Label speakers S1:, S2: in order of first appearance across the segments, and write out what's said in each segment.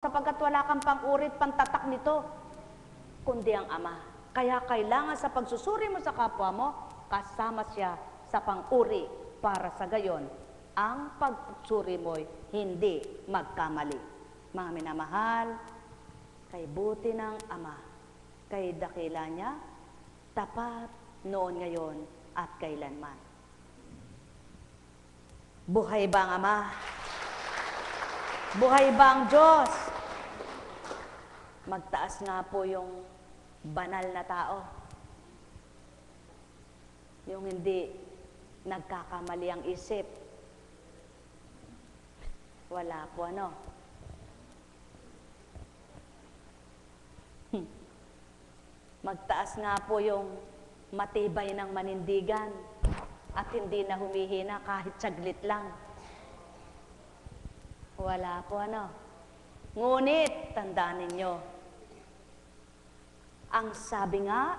S1: sapagkat wala kang pang-urit, pantatak nito, kundi ang Ama. Kaya kailangan sa pagsusuri mo sa kapwa mo, kasama siya sa pang-uri para sa gayon, ang pagsusuri mo'y hindi magkamali. Mga minamahal, kay buti ng Ama, kay dakila niya, tapat noon, ngayon, at kailanman. Buhay ba ang Ama? Buhay ba ang Diyos? Magtaas nga po yung banal na tao. Yung hindi nagkakamali ang isip. Wala po ano. Magtaas nga po yung matibay ng manindigan at hindi na humihina kahit saglit lang. Wala po ano. Ngunit, tandaan ninyo, ang sabi nga,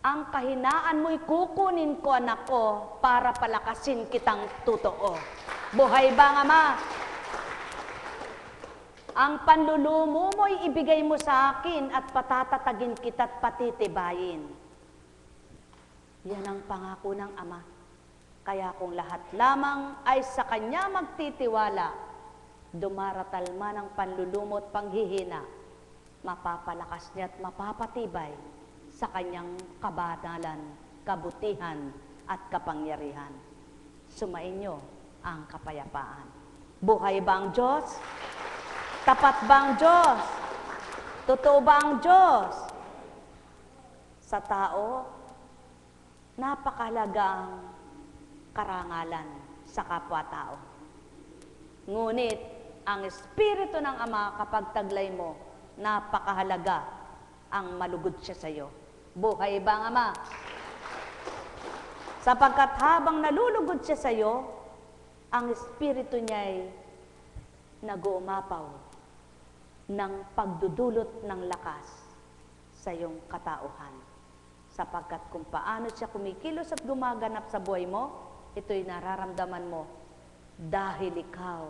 S1: ang kahinaan mo'y kukunin ko, anak ko, para palakasin kitang totoo. Buhay ba ang Ama? Ang panlulumo mo'y ibigay mo sa akin at patatatagin kita't patitibayin. Yan ang pangako ng Ama. Kaya kung lahat lamang ay sa Kanya magtitiwala, dumaratal man ang panlulumot panghihina, mapapalakas niya at mapapatibay sa Kanyang kabanalan, kabutihan at kapangyarihan. Sumainyo ang kapayapaan. Buhay ba ang Diyos? Tapat ba ang Diyos? Totoo ba ang Diyos? Sa tao, napakahalaga ang karangalan sa kapwa-tao. Ngunit, ang Espiritu ng Ama, kapag taglay mo, napakahalaga ang malugod siya sa iyo. Buhay ba ang Ama? Sapagkat habang nalulugod siya sa iyo, ang Espiritu niya ay nag-uumapaw ng pagdudulot ng lakas sa iyong katauhan. Sapagkat kung paano siya kumikilos at gumaganap sa buhay mo, ito'y nararamdaman mo dahil ikaw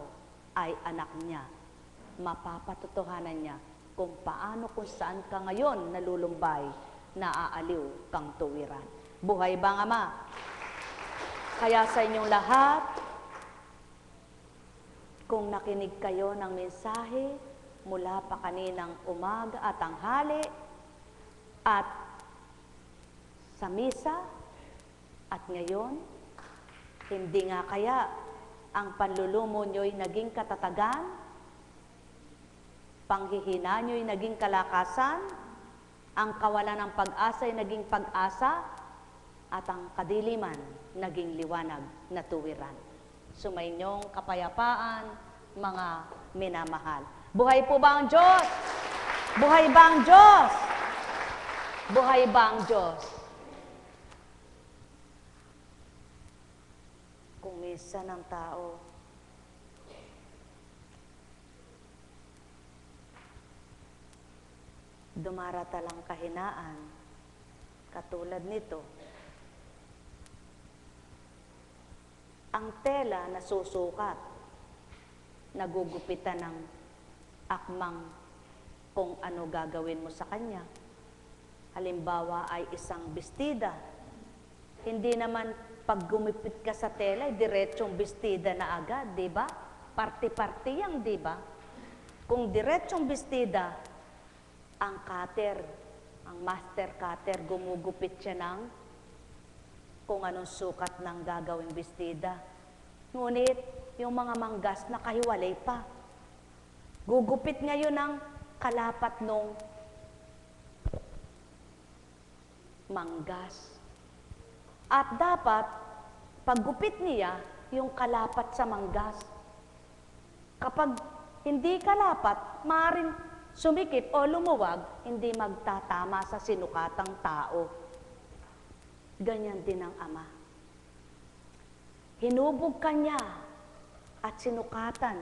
S1: ay anak niya. Mapapatotohanan niya kung paano, kung saan ka ngayon nalulumbay, naaaliw kang tuwiran. Buhay ba ang Ama? Kaya sa inyong lahat, kung nakinig kayo ng mensahe mula pa kaninang umaga at tanghali at sa misa at ngayon, hindi nga kaya ang panlulumo nyo'y naging katatagan, panghihina nyo'y naging kalakasan, ang kawalan ng pag-asa'y naging pag-asa, at ang kadiliman naging liwanag na tuwiran. Sumainyong kapayapaan, mga minamahal. Buhay po ba ang Diyos? Buhay ba ang Diyos? Buhay ba ang Diyos? Kung minsan ng tao dumaratal ang kahinaan, katulad nito, ang tela na susukat, nagugupitan ng akmang kung ano gagawin mo sa kanya. Halimbawa ay isang bestida. Hindi naman pag gumipit ka sa tela, diretsong bestida na agad, di ba? Party-party yan, di ba? Kung diretsong bestida, ang cutter, ang master cutter, gumugupit siya ng kung anong sukat ng gagawing bestida. Ngunit, yung mga manggas nakahiwalay pa. Gugupit ngayon ng kalapat nung manggas. At dapat, paggupit niya, yung kalapat sa manggas. Kapag hindi kalapat, maaaring sumikip o lumuwag, hindi magtatama sa sinukatang tao. Ganyan din ang Ama. Hinubog ka niya at sinukatan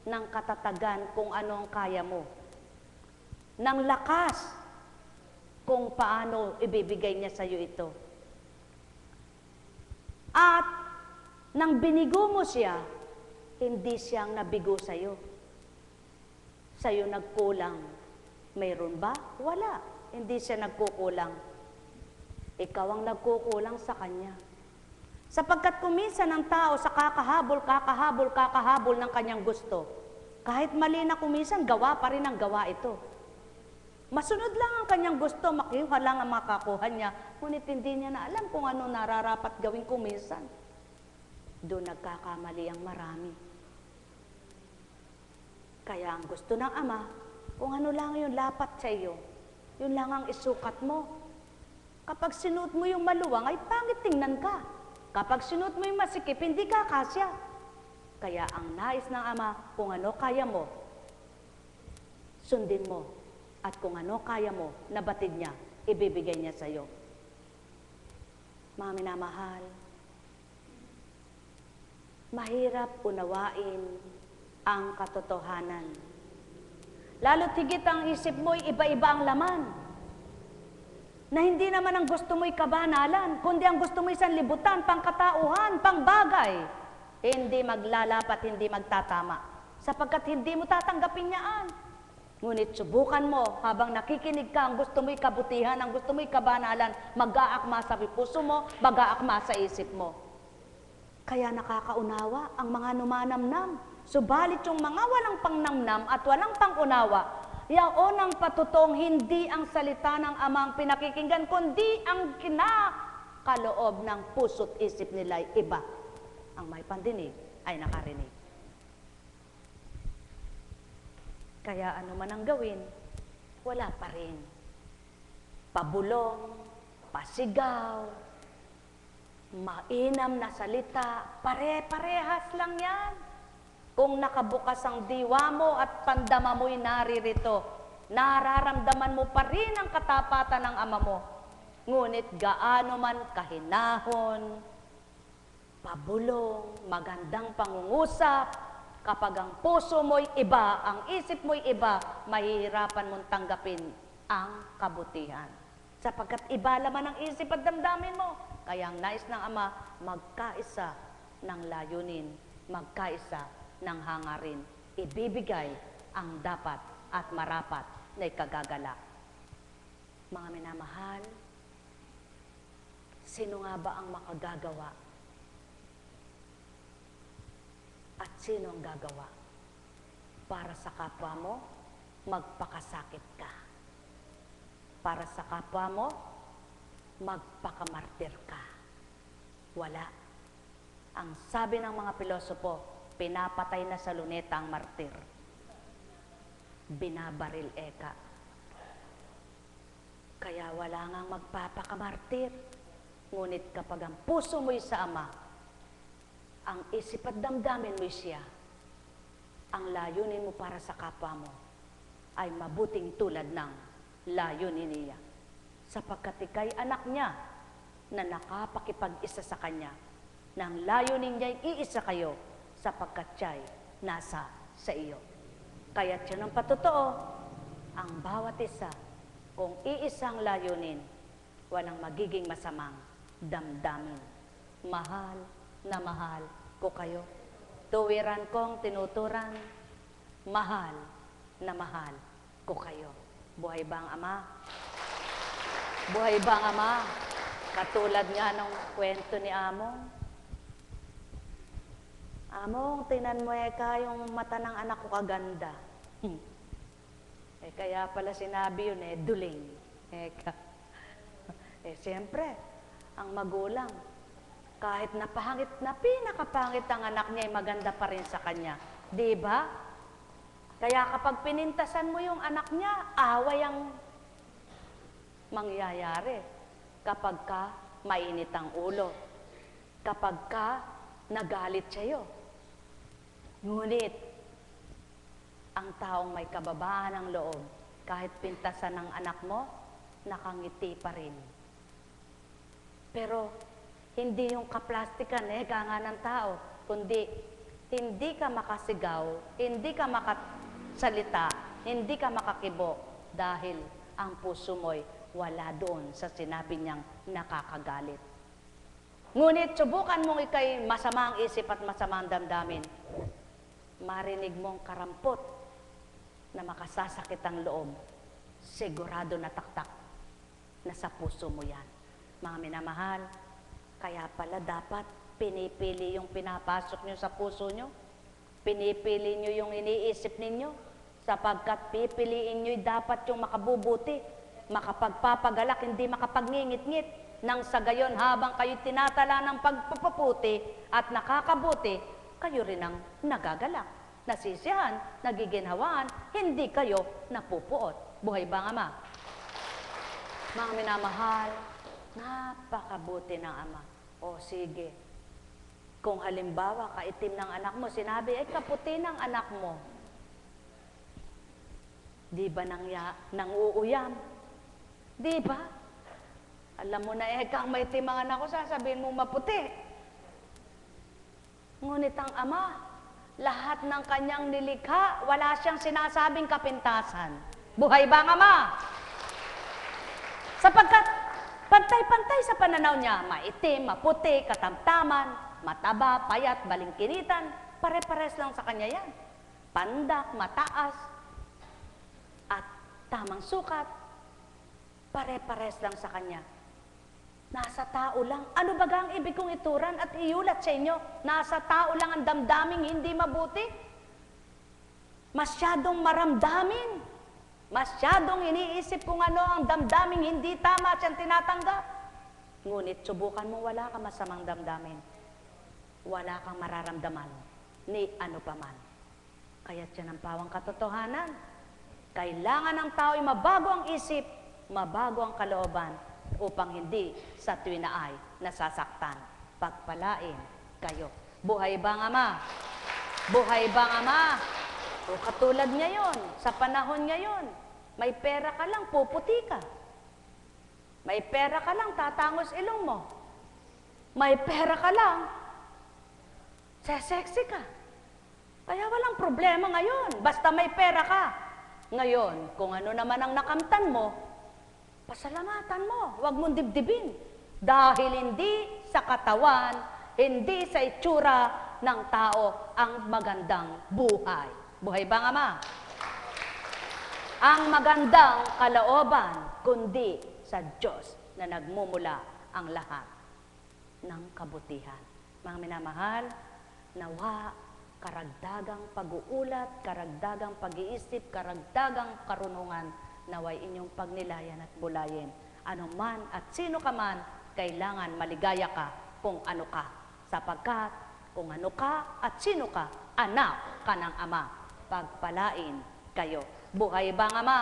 S1: ng katatagan kung ano ang kaya mo. Ng lakas kung paano ibibigay niya sa iyo ito. At nang binigo mo siya, hindi siyang nabigo sa iyo. sa'yo nagkulang. Mayroon ba? Wala. Hindi siya nagkukulang. Ikaw ang nagkukulang sa kanya. Sapagkat kuminsan ng tao sa kakahabol ng kanyang gusto, kahit mali na kuminsan, gawa pa rin ang gawa ito. Masunod lang ang kanyang gusto, makiha lang ang makakuha niya, ngunit hindi niya na alam kung ano nararapat gawin kuminsan. Doon nagkakamali ang marami. Kaya ang gusto ng Ama, kung ano lang yung lapat sa iyo, yun lang ang isukat mo. Kapag sinuot mo yung maluwang, ay pangit tingnan ka. Kapag sinuot mo yung masikip, hindi ka kasya. Kaya ang nais ng Ama, kung ano kaya mo, sundin mo. At kung ano kaya mo, nabatid niya, ibibigay niya sa iyo. Mga minamahal, mahirap unawain ang katotohanan. Lalo't higit ang isip mo'y iba-iba ang laman. Na hindi naman ang gusto mo'y kabanalan, kundi ang gusto mo'y sanlibutan, pangkatauhan, pangbagay. Hindi maglalapat, hindi magtatama. Sapagkat hindi mo tatanggapin niyaan. Ngunit subukan mo, habang nakikinig ka, ang gusto mo'y kabutihan, ang gusto mo'y kabanalan, mag-aakma sa puso mo, mag-aakma sa isip mo. Kaya nakakaunawa ang mga numanamnam. Subalit yung mga walang pangnamnam at walang pangunawa, yaon ang patutong hindi ang salita ng Ama ang pinakikinggan, kundi ang kinakaloob ng puso't isip nila ay iba. Ang may pandinig ay nakarinig. Kaya ano man ang gawin, wala pa rin. Pabulong, pasigaw, mainam na salita, pare-parehas lang yan. Kung nakabukas ang diwa mo at pandama mo'y naririto, nararamdaman mo pa rin ang katapatan ng Ama mo. Ngunit gaano man kahinahon, pabulong, magandang pangungusap, kapag ang puso mo'y iba, ang isip mo'y iba, mahihirapan mong tanggapin ang kabutihan. Sapagkat iba laman ang isip at damdamin mo. Kaya ang nais ng Ama, magkaisa ng layunin, magkaisa ng hangarin, ibibigay ang dapat at marapat na ikagagalak. Mga minamahal, sino nga ba ang makagagawa? At sino ang gagawa? Para sa kapwa mo, magpakasakit ka. Para sa kapwa mo, magpakamartir ka. Wala. Ang sabi ng mga pilosopo, pinapatay na sa luneta ang martir. Binabaril eka. Kaya wala ngang magpapakamartir. Ngunit kapag ang puso mo'y sa Ama, ang isip at damdamin mo'y siya, ang layunin mo para sa kapwa mo ay mabuting tulad ng layunin niya. Sapagkat ika'y anak niya na nakapakipag-isa sa kanya, nang layunin niya'y iisa kayo, sapagkat siya'y nasa sa iyo. Kaya't yun ang patotoo, ang bawat isa, kung iisang layunin, walang magiging masamang damdamin. Mahal na mahal ko kayo. Tuwiran kong tinuturan, mahal na mahal ko kayo. Buhay ba ang Ama? Buhay ba ang Ama? Katulad nga ng kwento ni Among. Among, tingnan mo yung mata ng anak ko kaganda. Kaya pala sinabi yun duling. Siyempre, ang magulang, kahit napahangit na pinakapangit ang anak niya, ay maganda pa rin sa kanya. Di ba? Kaya kapag pinintasan mo yung anak niya, away ang mangyayari. Kapag ka mainit ang ulo. Kapag ka nagalit sa'yo. Ngunit, ang taong may kababaan ng loob, kahit pintasan ng anak mo, nakangiti pa rin. Pero, hindi yung kaplastikan, kanga ng tao, kundi hindi ka makasigaw, hindi ka makasalita, hindi ka makakibo, dahil ang puso mo'y wala doon sa sinabi niyang nakakagalit. Ngunit, subukan mong ikay masamang isip at masamang damdamin. Marinig mong karampot na makasasakit ang loob, sigurado na taktak na sa puso mo yan. Mga minamahal, kaya pala dapat pinipili yung pinapasok nyo sa puso nyo. Pinipili nyo yung iniisip ninyo, sapagkat pipiliin nyo dapat yung makabubuti, makapagpapagalak, hindi makapagningit-ngit, nang sa gayon habang kayo tinatala ng pagpapaputi at nakakabuti, kayo rin ang nagagalak, nasisiyahan, nagiginhawaan, hindi kayo napupuot. Buhay ba ang Ama? Mga minamahal, napakabuti ng Ama. O sige, kung halimbawa kaitim ng anak mo, sinabi, ay kaputi ng anak mo. Di ba nang uuyam? Di ba? Alam mo na kang may timang anak ko, sasabihin mo maputi. Ngunit ang Ama, lahat ng kanyang nilikha, wala siyang sinasabing kapintasan. Buhay ba ang Ama? Sapagkat pantay-pantay sa pananaw niya, maitim, maputi, katamtaman, mataba, payat, balingkinitan, pare-pares lang sa kanya yan. Pandak, mataas, at tamang sukat, pare-pares lang sa kanya. Nasa tao lang. Ano ba ang ibig kong ituran at iulat sa inyo? Nasa tao lang ang damdaming hindi mabuti? Masyadong maramdamin. Masyadong iniisip kung ano ang damdaming hindi tama at siyang tinatanggap. Ngunit subukan mo, wala kang masamang damdamin. Wala kang mararamdaman ni ano paman. Kaya't yan ang pawang katotohanan. Kailangan ng tao ay mabago ang isip, mabago ang kalooban, upang hindi sa tuwi na ay nasasaktan. Pagpalain kayo. Buhay ba ang Ama? Buhay ba ang Ama? O katulad ngayon, sa panahon ngayon, may pera ka lang, puputi ka. May pera ka lang, tatangos ilong mo. May pera ka lang, sexy ka. Kaya walang problema ngayon, basta may pera ka. Ngayon, kung ano naman ang nakamtan mo, pasalamatan mo, huwag mong dibdibin. Dahil hindi sa katawan, hindi sa itsura ng tao ang magandang buhay. Buhay ba ang Ama? Ang magandang kalooban, kundi sa Diyos na nagmumula ang lahat ng kabutihan. Mga minamahal, nawa karagdagang pag-uulat, karagdagang pag-iisip, karagdagang karunungan, naway inyong pagnilayan at bulayin. Ano man at sino ka man, kailangan maligaya ka kung ano ka. Sapagkat kung ano ka at sino ka, anak ka ng Ama. Pagpalain kayo. Buhay ba ang Ama?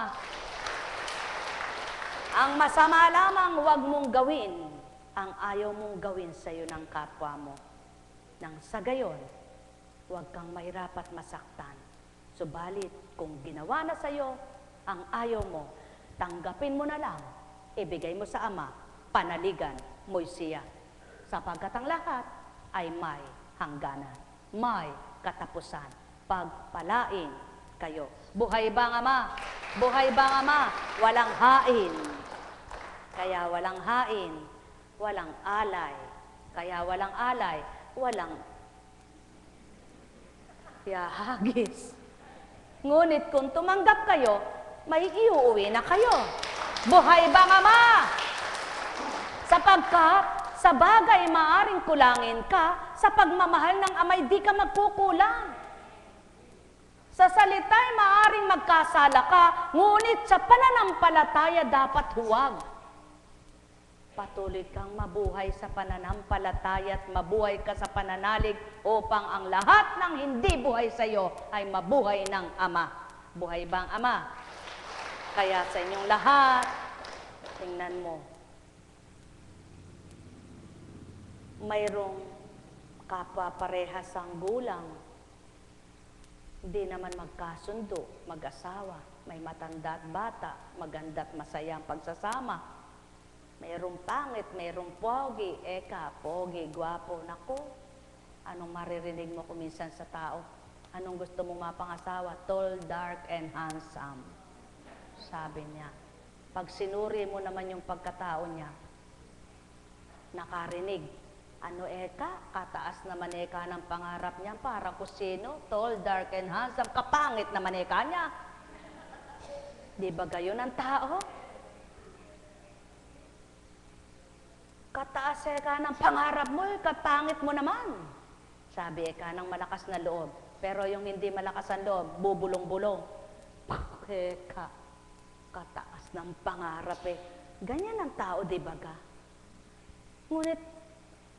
S1: Ang masama lamang huwag mong gawin ang ayaw mong gawin sa iyo ng kapwa mo. Nang sa gayon, huwag kang mahirap at masaktan. Subalit, kung ginawa na sa iyo ang ayaw mo, tanggapin mo na lang, ibigay mo sa Ama, panaligan mo'y siya. Sapagkat ang lahat ay may hangganan, may katapusan. Pagpalain kayo. Buhay ba ang Ama? Buhay ba ang Ama? Walang hain. Kaya walang hain, walang alay. Kaya walang alay, walang hagis. Ngunit kung tumanggap kayo, may iuuwi na kayo. Buhay ba ang Ama? Sapagkat sa bagay maaring kulangin ka, sa pagmamahal ng Ama'y di ka magkukulang. Sa salita'y maaring magkasala ka, ngunit sa pananampalataya dapat huwag. Patuloy kang mabuhay sa pananampalataya at mabuhay ka sa pananalig upang ang lahat ng hindi buhay sa iyo ay mabuhay ng Ama. Buhay ba ang Ama? Kaya sa inyong lahat, tingnan mo, mayroong kapwa-parehas ang gulang, hindi naman magkasundo, mag-asawa, may matanda at bata, maganda at masaya ang pagsasama. Mayroong pangit, mayroong pogi, pogi, gwapo, nako. Anong maririnig mo kuminsan sa tao? Anong gusto mo mapangasawa? Tall, dark, and handsome. Sabi niya. Pag sinuri mo naman yung pagkatao niya, nakarinig. Ano kataas naman ng pangarap niya para kusino, tall, dark, and handsome, kapangit naman niya. Di ba gayon ang tao? Kataas ka ng pangarap mo, kapangit mo naman. Sabi ka ng malakas na loob. Pero yung hindi malakas ang loob, bubulong-bulong. Eka, kataas ng pangarap eh. Ganyan ang tao, di ba ga? Ngunit,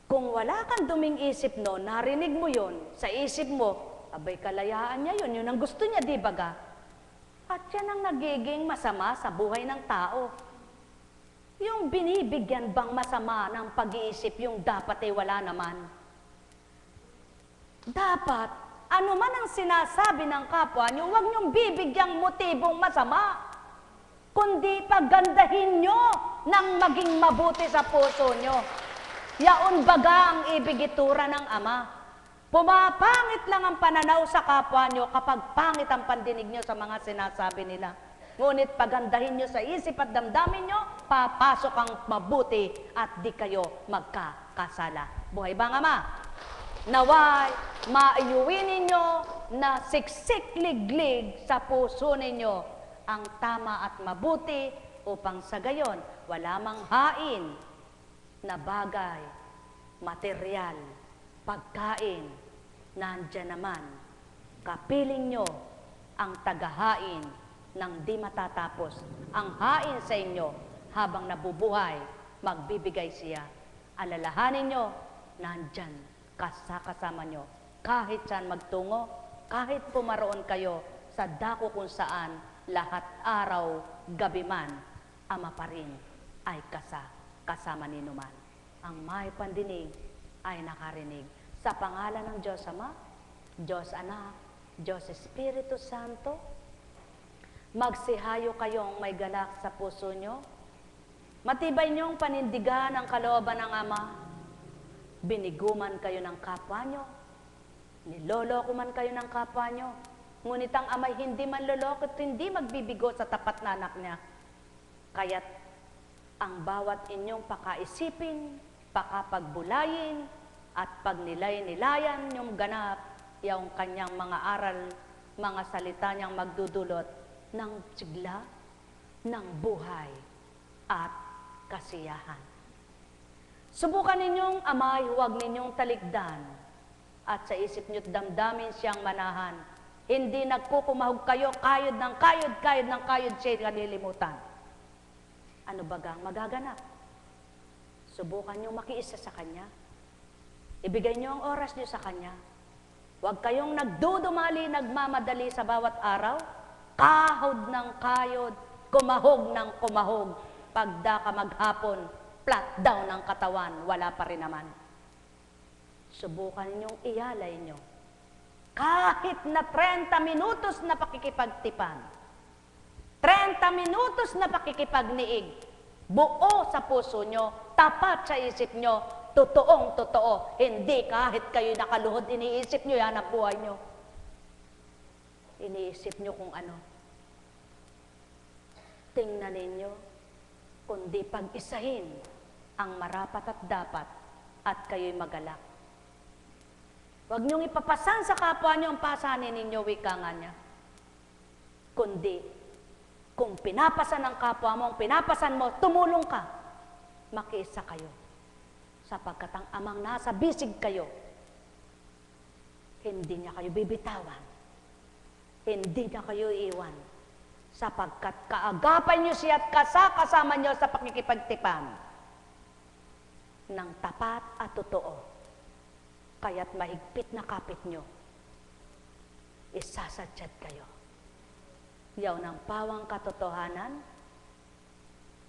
S1: kung wala kang duming isip no, narinig mo yon sa isip mo, abay kalayaan niya yun ang gusto niya, di ba ga? At yan ang nagiging masama sa buhay ng tao. Yung binibigyan bang masama ng pag-iisip, yung dapat ay wala naman. Dapat, ano man ang sinasabi ng kapwa nyo, huwag nyong bibigyang motibong masama, kundi pagandahin nyo ng maging mabuti sa puso nyo. Yaon baga ang ibigitura ng Ama. Pumapangit lang ang pananaw sa kapwa nyo kapag pangit ang pandinig nyo sa mga sinasabi nila. Ngunit pagandahin nyo sa isip at damdamin nyo, papasok ang mabuti at di kayo magkakasala. Buhay ba nga ma? Naway, maiuwi ninyo na siksik-liglig sa puso ninyo ang tama at mabuti upang sa gayon wala mang hain na bagay, material, pagkain, nandyan naman. Kapiling nyo ang tagahain ng di matatapos. Ang hain sa inyo habang nabubuhay, magbibigay siya. Alalahanin nyo, nandyan kasama nyo. Kahit saan magtungo, kahit pumaroon kayo sa dako kung saan, lahat araw, gabi man, Ama pa rin ay kasama ninuman. Ang may pandinig ay nakarinig. Sa pangalan ng Diyos Ama, Diyos Anak, Diyos Espiritu Santo, magsihayo kayong may galak sa puso nyo. Matibay niyong panindigan ang kalooban ng Ama. Biniguman kayo ng kapwa nyo. Niloloko man kayo ng kapwa nyo. Ngunit ang Ama'y hindi man loloko at hindi magbibigo sa tapat na anak niya. Kaya't ang bawat inyong pakaisipin, pakapagbulayin, at pagnilay-nilayan yung ganap, yung kanyang mga aral, mga salita niyang magdudulot ng sigla, ng buhay, at kasiyahan. Subukan ninyong Amay, huwag ninyong talikdan, at sa isip niyo't damdamin siyang manahan. Hindi nagkukumahog kayo, kayod ng kayod siya kanilimutan. Ano bagang magaganap? Subukan niyong makiisa sa Kanya. Ibigay niyo ang oras niyo sa Kanya. Huwag kayong nagdudumali, nagmamadali sa bawat araw. Kahod ng kayod, kumahog ng kumahog. Pagda ka maghapon, flat down ang katawan, wala pa rin naman. Subukan ninyong iyalay niyo. Kahit na 30 minutos na pakikipagtipan, 30 minutos na pakikipagniig, buo sa puso nyo, tapat sa isip nyo, totoong totoo, hindi kahit kayo nakaluhod, iniisip nyo yan ang buhay nyo. Iniisip nyo kung ano. Tingnan ninyo, kundi pag-isahin ang marapat at dapat at kayo'y magalak. Huwag niyong ipapasan sa kapwa niyo ang pasanin ninyo, wika nga niya. Kundi, kung pinapasan ng kapwa mo, ang pinapasan mo, tumulong ka. Makiisa kayo. Sapagkat ang Amang nasa bisig kayo, hindi niya kayo bibitawan. Hindi niya kayo iiwan. Sapagkat kaagapan niyo siya at kasama niyo sa pakikipagtipan ng tapat at totoo. Kaya't mahigpit na kapit nyo, isasadyad kayo. Yaw ng pawang katotohanan,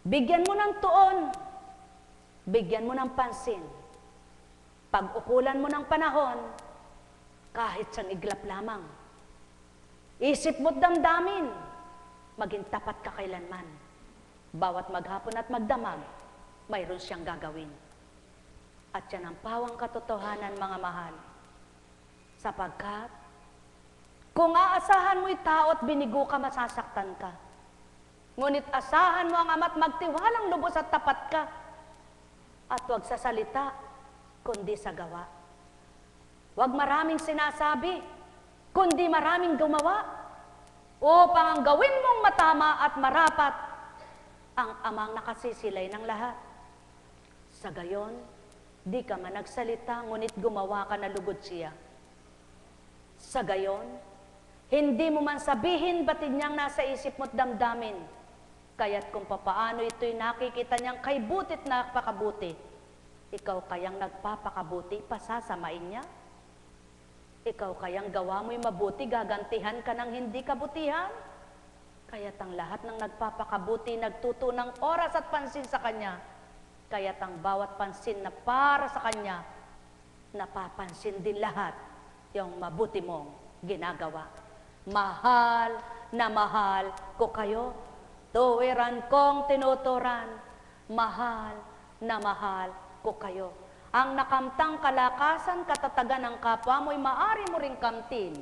S1: bigyan mo ng tuon, bigyan mo ng pansin, pag-ukulan mo ng panahon, kahit sa iglap lamang. Isip mo't damdamin, maging tapat ka kailanman. Bawat maghapon at magdamag, mayroon siyang gagawin. At yan ang pawang katotohanan, mga mahal. Sapagkat, kung aasahan mo'y tao at binigo ka, masasaktan ka. Ngunit asahan mo ang Ama't magtiwalang lubos at tapat ka. At huwag sa salita, kundi sa gawa. Huwag maraming sinasabi, kundi maraming gumawa. upang ang gawin mong matama at marapat ang amang nakasisilay ng lahat. Sa gayon, di ka man nagsalita, ngunit gumawa ka na lugod siya. Sa gayon, hindi mo man sabihin batid niyang nasa isip mo't damdamin, kaya't kung papaano ito'y nakikita niyang kay butit na pakabuti, ikaw kayang nagpapakabuti, pasasamain niya? Ikaw kayang gawa mo'y mabuti, gagantihan ka ng hindi kabutihan? Kaya't ang lahat ng nagpapakabuti, nagtutunang oras at pansin sa kanya. Kaya't ang bawat pansin na para sa kanya, napapansin din lahat yung mabuti mong ginagawa. Mahal na mahal ko kayo, tuwiran kong tinuturan, mahal na mahal ko kayo. Ang nakamtang kalakasan, katatagan ng kapwa mo'y maari mo ring kamtin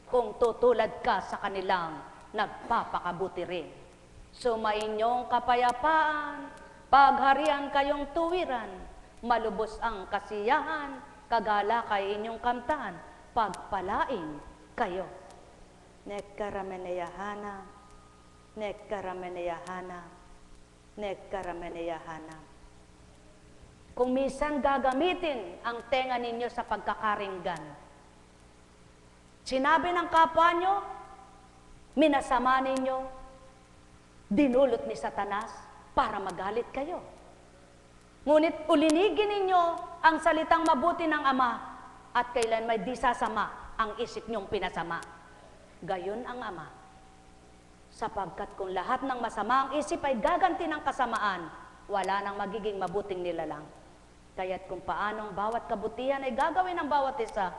S1: kung tutulad ka sa kanilang nagpapakabuti rin. Sumainyong kapayapaan, pagharian kayong tuwiran, malubos ang kasiyahan, kagalakay inyong kamtahan, pagpalain kayo. Nekkarameneyahana, nekkarameneyahana, nekkarameneyahana. Kung minsan gagamitin ang tenga ninyo sa pagkakaringgan, sinabi ng kapwa nyo, minasama ninyo, dinulot ni Satanas para magalit kayo. Ngunit ulinigin ninyo ang salitang mabuti ng Ama at kailan may di sasama ang isip nyong pinasama. Gayon ang Ama. Sapagkat kung lahat ng masama ang isip ay gaganti ng kasamaan, wala nang magiging mabuting nilalang. Kaya't kung paanong bawat kabutihan ay gagawin ng bawat isa,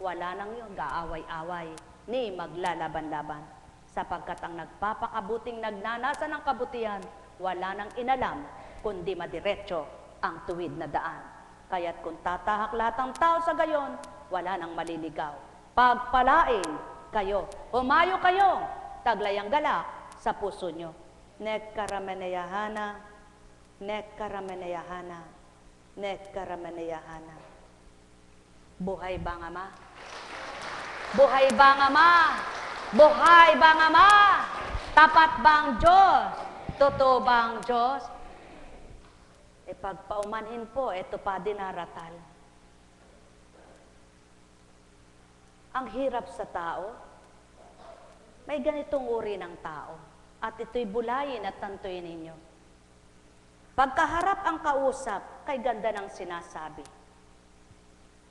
S1: wala nang yun gaaway-away ni maglalaban-laban. Sapagkat ang nagpapakabuting nagnanasa ng kabutihan, wala nang inalam, kundi madiretso ang tuwid na daan. Kaya't kung tatahak lahat ng tao sa gayon, wala nang maliligaw. Pagpalain kayo, humayo kayo, taglayang galak sa puso nyo. Nekkarameneyahana, nekkarameneyahana, nekkarameneyahana. Buhay ba ang Ama? Buhay ba ang Ama? Buhay ba ang Ama? Tapat ba ang Diyos? Totoo ba ang Diyos? E pagpaumanhin po, eto pa dinaratal. Ang hirap sa tao, may ganitong uri ng tao, at ito'y bulayin at tantuin ninyo. Pagkaharap ang kausap, kay ganda ng sinasabi.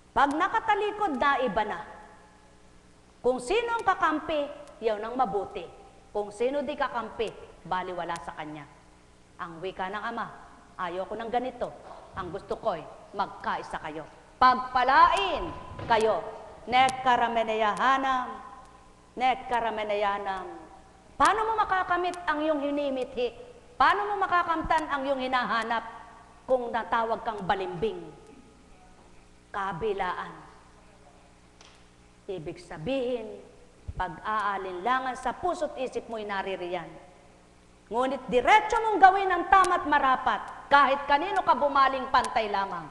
S1: Pag nakatalikod na, iba na. Kung sino ang kakampi, yaw nang mabuti. Kung sino di kakampi, baliwala sa kanya. Ang wika ng Ama, ayaw ko ng ganito. Ang gusto ko'y magkaisa kayo. Pagpalain kayo. Nekkarameneyahanam, nekkarameneyahanam. Paano mo makakamit ang iyong hinimithi? Paano mo makakamtan ang iyong hinahanap kung natawag kang balimbing? Kabilaan. Ibig sabihin, pag-aalinlangan sa puso't isip mo'y naririyan. Ngunit diretso mong gawin ang tama't marapat, kahit kanino ka bumaling pantay lamang.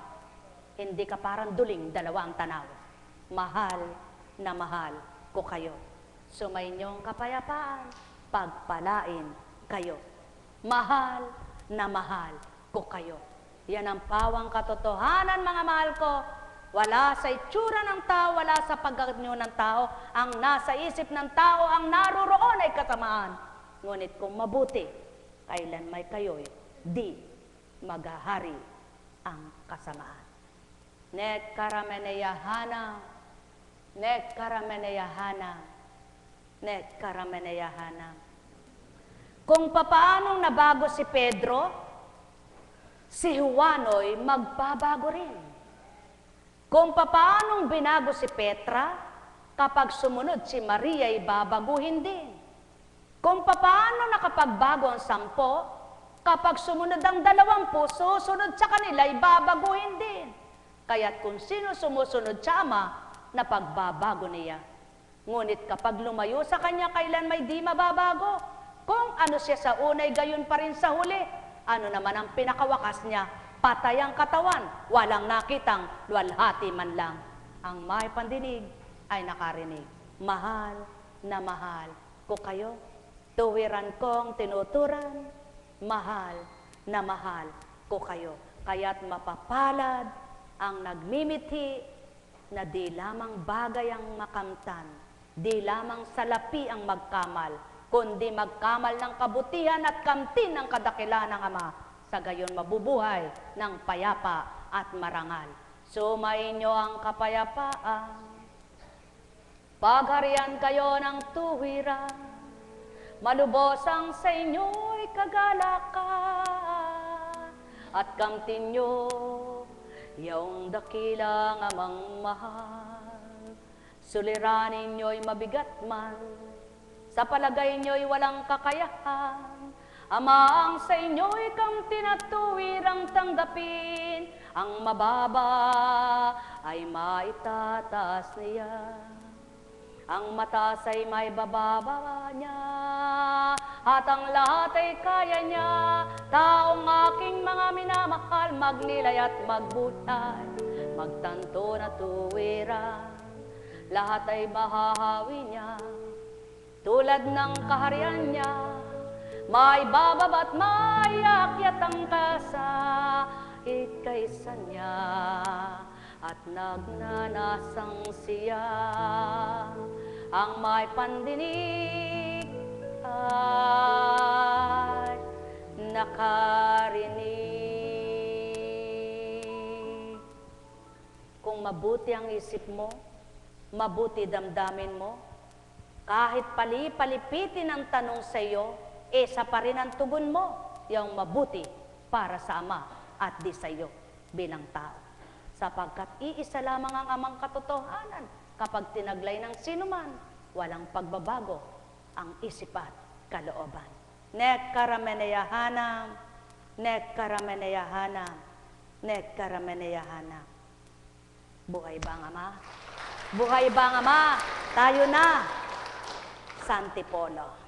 S1: Hindi ka parang duling, dalawa ang tanaw. Mahal na mahal ko kayo. Sumainyong kapayapaan, pagpalain kayo. Mahal na mahal ko kayo. Yan ang pawang katotohanan, mga mahal ko. Wala sa itsura ng tao, wala sa pagganyo ng tao. Ang nasa isip ng tao, ang naroroon ay kasamaan. Ngunit kung mabuti, kailan may kayo'y di maghahari ang kasamaan. Nekkarameneyahana, nekkarameneyahana, nekkarameneyahana. Kung papaanong nabago si Pedro, si Juano'y magbabago rin. Kung papaanong binago si Petra, kapag sumunod si Maria'y babaguhin din. Kung papaano nakapagbago ang 10, kapag sumunod ang 20, susunod sa kanila'y babaguhin din. Kaya't kung sino sumusunod sa Ama, napagbabago niya. Ngunit kapag lumayo sa Kanya, kailan may di mababago? Kung ano siya sa unay, gayon pa rin sa huli. Ano naman ang pinakawakas niya? Patay ang katawan, walang nakitang luwalhati man lang. Ang may pandinig ay nakarinig. Mahal na mahal ko kayo. Tuwiran kong tinuturan, mahal na mahal ko kayo. Kaya't mapapalad ang nagmimithi na di lamang bagay ang makamtan, di lamang salapi ang magkamal, kundi magkamal ng kabutihan at kamtin ng kadakilan ng Ama. Sa gayon mabubuhay ng payapa at marangal. Sumainyo ang kapayapaan, pagharian kayo ng tuwiran, malubos ang sa inyo'y kagalakan, at kamtin nyo yung dakilang Amang mahal. Suliranin nyo'y mabigat man, sa palagay nyo'y walang kakayahan, Ama ang sa inyo'y kamtin at tuwirang tanggapin, ang mababa ay maitataas niya, ang mataas ay may bababa niya, at ang lahat ay kaya niya. Taong aking mga minamahal, magnilay at magbuhay, magtanto na tuwiran, lahat ay mahahawi niya, tulad ng kaharian niya. May bababa't may akyat ang kasait kaysa niya, at nagnanasang siya ang may pandinig ay nakarinig. Kung mabuti ang isip mo, mabuti damdamin mo, kahit pali-palipitin ang tanong sa iyo, isa pa rin ang tugon mo, yung mabuti para sa Ama at di sa iyo bilang tao. Sapagkat iisa lamang ang Amang katotohanan, kapag tinaglay ng sinuman, walang pagbabago ang isip at kalooban. Nek karameneyahanam, nek karameneyahanam, nek karameneyahanam. Buhay ba ang Ama? Buhay ba ang Ama? Tayo na, Santipolo.